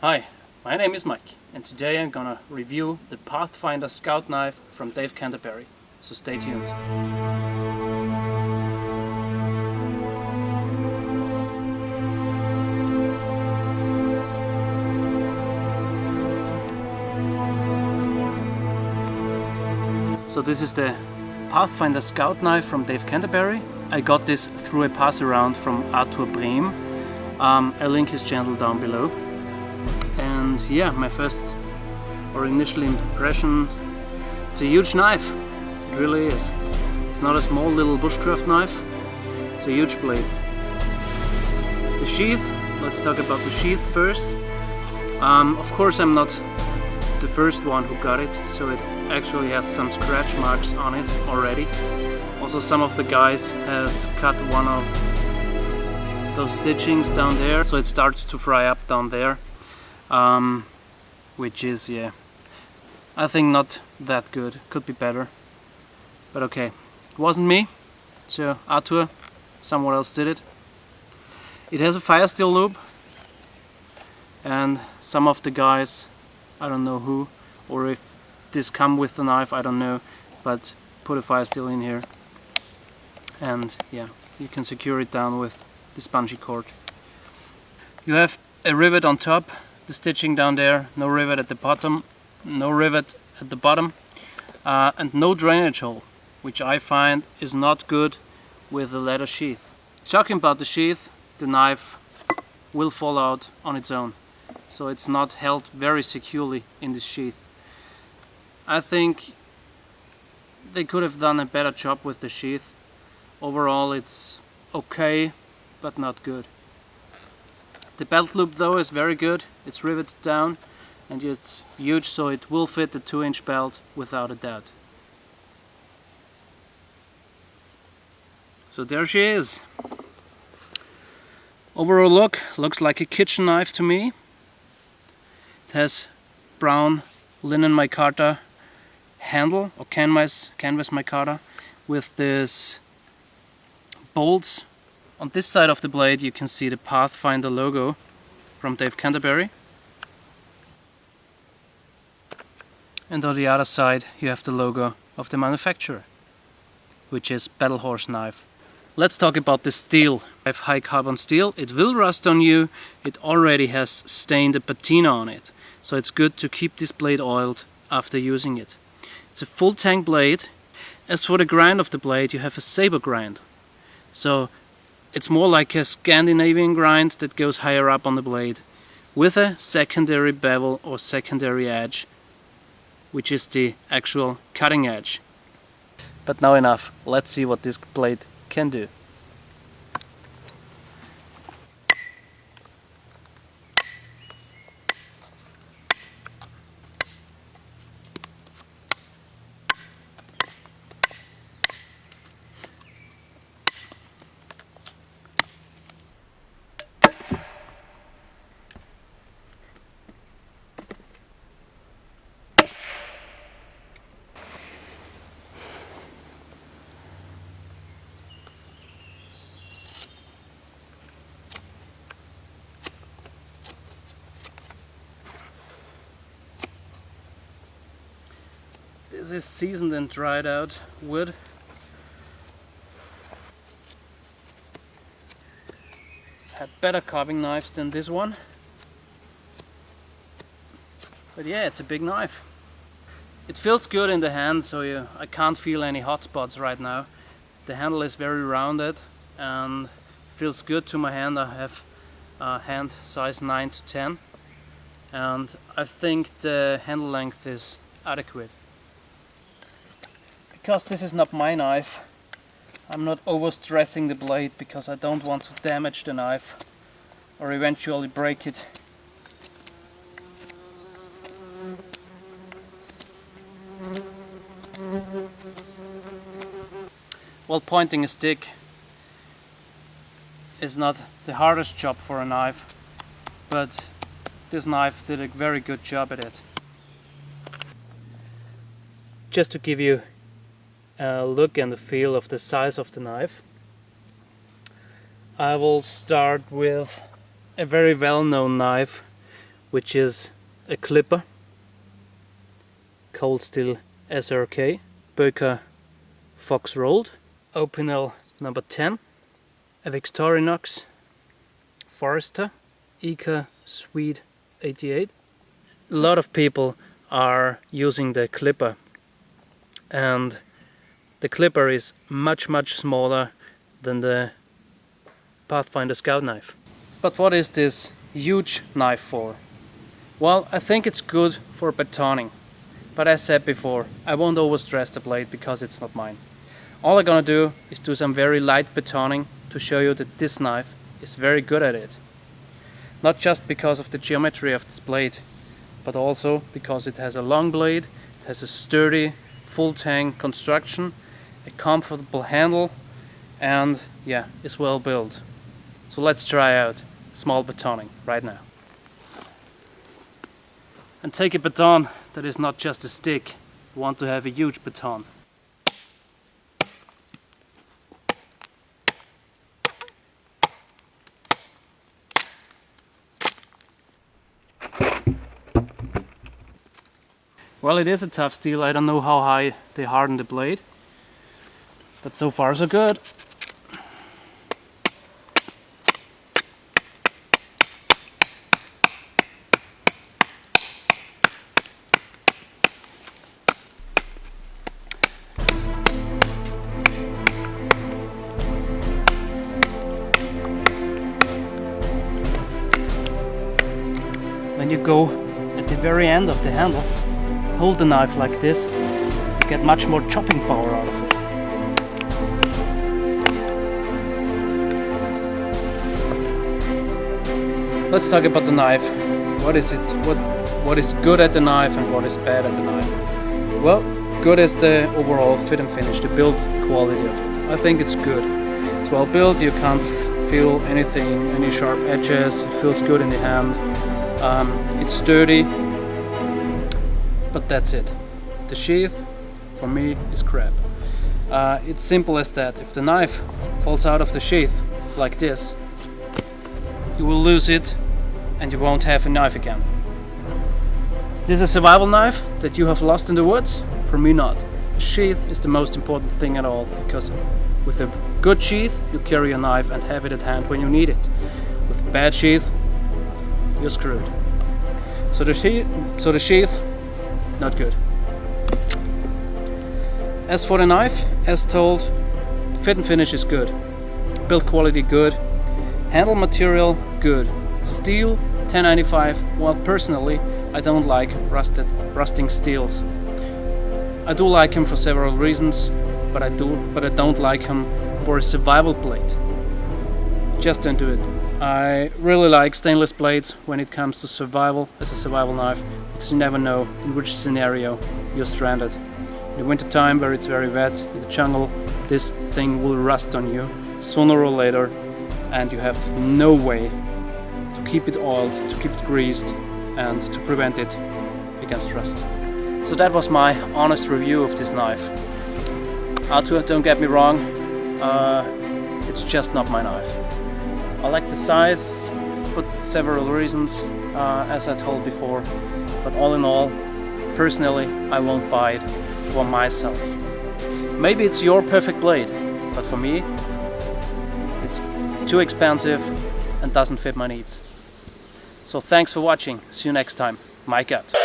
Hi, my name is Mike, and today I'm gonna review the Pathfinder Scout Knife from Dave Canterbury, so stay tuned. So this is the Pathfinder Scout Knife from Dave Canterbury. I got this through a Passaround from Arthur Brehm. I'll link his channel down below. And yeah, my first or initial impression, it's a huge knife. It really is. It's not a small little bushcraft knife, it's a huge blade. The sheath, let's talk about the sheath first. Of course I'm not the first one who got it, so it actually has some scratch marks on it already. Also some of the guys has cut one of those stitchings down there, so it starts to fry up down there. Which is, yeah, I think not that good. Could be better, but okay, it wasn't me, so Arthur, someone else did it. It has a fire steel loop, and some of the guys, I don't know who, or if this come with the knife, I don't know, but put a fire steel in here, and yeah, you can secure it down with this bungee cord. You have a rivet on top, the stitching down there, no rivet at the bottom, and no drainage hole, which I find is not good with a leather sheath. Talking about the sheath, the knife will fall out on its own, so it's not held very securely in this sheath. I think they could have done a better job with the sheath. Overall it's okay, but not good. The belt loop though is very good, it's riveted down and it's huge, so it will fit the 2-inch belt without a doubt. So there she is. Overall looks like a kitchen knife to me. It has brown linen micarta handle, or canvas micarta, with this bolts. On this side of the blade you can see the Pathfinder logo from Dave Canterbury, and on the other side you have the logo of the manufacturer, which is Battle Horse Knife. Let's talk about the steel. I have high carbon steel. It will rust on you. It already has stained a patina on it, so it's good to keep this blade oiled after using it. It's a full tank blade. As for the grind of the blade, you have a saber grind, so it's more like a Scandinavian grind that goes higher up on the blade, with a secondary bevel or secondary edge, which is the actual cutting edge. But now enough, let's see what this blade can do. This is seasoned and dried out wood. Had better carving knives than this one. But yeah, it's a big knife. It feels good in the hand, so I can't feel any hot spots right now. The handle is very rounded and feels good to my hand. I have hand size 9 to 10, and I think the handle length is adequate. Because this is not my knife, I'm not overstressing the blade because I don't want to damage the knife or eventually break it. Well, pointing a stick is not the hardest job for a knife, but this knife did a very good job at it. Just to give you a look and a feel of the size of the knife, I will start with a very well-known knife which is a clipper, cold steel SRK, Böker Fox rolled, Opinel number 10, a Victorinox Forester, Ika Swede 88. A lot of people are using the clipper, and the clipper is much smaller than the Pathfinder Scout knife. But what is this huge knife for? Well, I think it's good for batoning, but as said before, I won't overstress the blade because it's not mine. All I'm gonna do is do some very light batoning to show you that this knife is very good at it. Not just because of the geometry of this blade, but also because it has a long blade, it has a sturdy, full tang construction, a comfortable handle, and yeah, it's well built. So let's try out small batoning right now. And take a baton that is not just a stick. You want to have a huge baton. Well, it is a tough steel. I don't know how high they harden the blade, but so far so good. When you go at the very end of the handle, hold the knife like this, to get much more chopping power out of it. Let's talk about the knife. What is it? What is good at the knife and what is bad at the knife? Well, good is the overall fit and finish, the build quality of it. I think it's good. It's well built, you can't feel anything, any sharp edges, it feels good in the hand. It's sturdy, but that's it. The sheath, for me, is crap. It's simple as that. If the knife falls out of the sheath, like this, you will lose it and you won't have a knife again. Is this a survival knife that you have lost in the woods? For me, not. A sheath is the most important thing at all, because with a good sheath, you carry a knife and have it at hand when you need it. With a bad sheath, you're screwed. So the sheath, not good. As for the knife, as told, fit and finish is good. Build quality good. Handle material good. Steel 1095. Well, personally, I don't like rusting steels. I do like him for several reasons, but I don't like him for a survival blade. Just don't do it. I really like stainless blades when it comes to survival as a survival knife, because you never know in which scenario you're stranded. In the winter time, where it's very wet in the jungle, this thing will rust on you sooner or later, and you have no way to keep it oiled, to keep it greased, and to prevent it against rust. So that was my honest review of this knife. Arthur, don't get me wrong, it's just not my knife. I like the size for several reasons, as I told before, but all in all, personally, I won't buy it for myself. Maybe it's your perfect blade, but for me, it's too expensive and doesn't fit my needs. So thanks for watching. See you next time. Mike out.